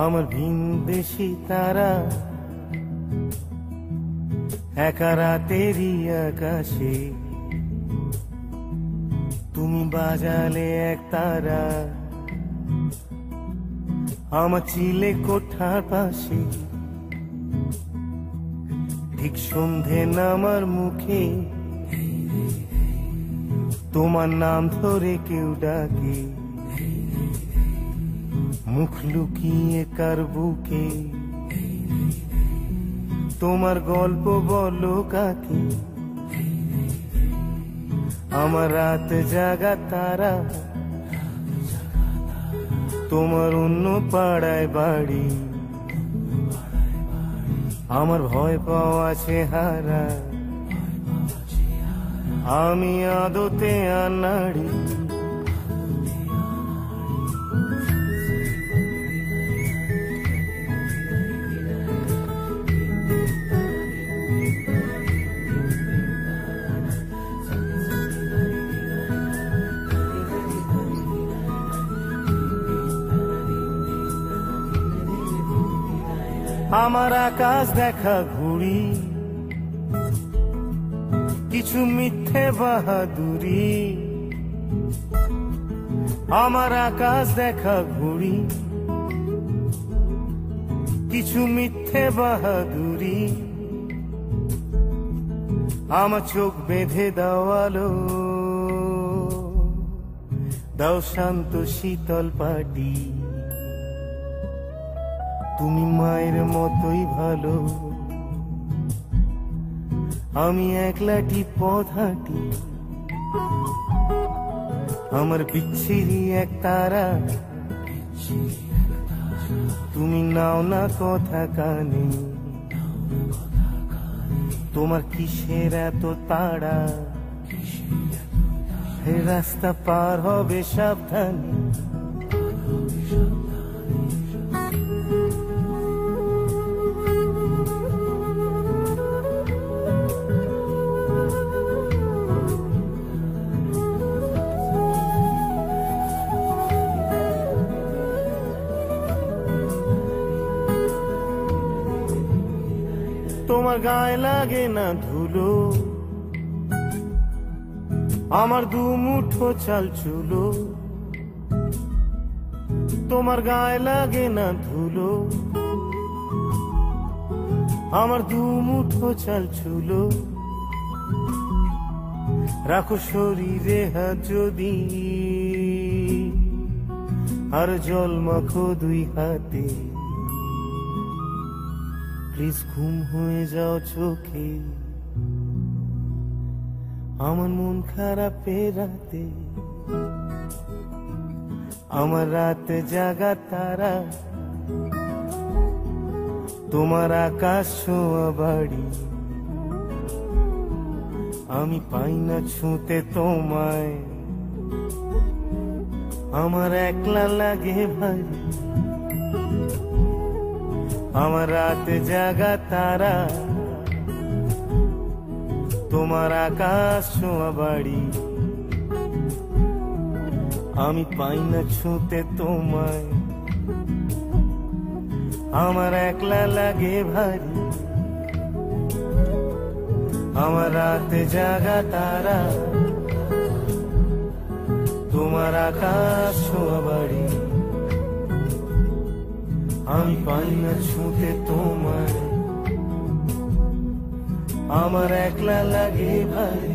আমার ভিনদেশী তারা একা রাতেরই আকাশে, তুমি বাজালে এক তারা আমার চিলে কোঠার পাশে। ঠিক সন্ধে নামার মুখে তোমার নাম ধরে কেউ ডাকে, মুখ লুকিয়ে কার বুকে তোমার গল্প বলো কাকে। আমার রাত জাগা তারা তোমার অন্য পাড়ায় বাড়ি, আমার ভয় পাওয়া চেহারা আমি আদতে আনাড়ি। আমার আকাশ দেখা ঘুড়ি কিছু মিথ্যে বাহাদুরি, আমার আকাশ দেখা ঘুড়ি কিছু মিথ্যে বাহাদুরি। আমার চোখ বেঁধে দেওয়ালো দাও শান্ত শীতল পাটি, তুমি মায়ের মতোই ভালো আমি একলাটি পথ হাঁটি। আমার বিচ্ছিরি এক তারা তুমি নাও না কথা কানে, তোমার কিসের এত তাড়া রাস্তা পার হবে সাবধানে। তোমার গায়ে লাগে না ধুলো, আমার দু মুঠো চাল চুলো। তোমার গায়ে লাগে না ধুলো, আমার দু মুঠো চাল চুলো। রাখো শরীরে হাত যদি আর জল মাখো দুই হাতে, প্লিজ ঘুম হয়ে যাও চোখে আমার মন খারাপ রাতে। আমার রাত জাগা তারা তোমার আকাশ ছোঁয়া বাড়ি, আমি পাই না ছুঁতে তোমায় আমার একলা লাগে ভারী। আমার রাত জাগা তারা তোমার আকাশ ছোঁয়া বাড়ি, আমি পাই না ছুঁতে তোমায় আমার একলা লাগে ভারী। আমার রাত জাগা তারা তোমার আকাশ ছোঁয়া বাড়ি, আমি পাই না ছুঁতে তোমায় আমার একলা লাগে ভারী।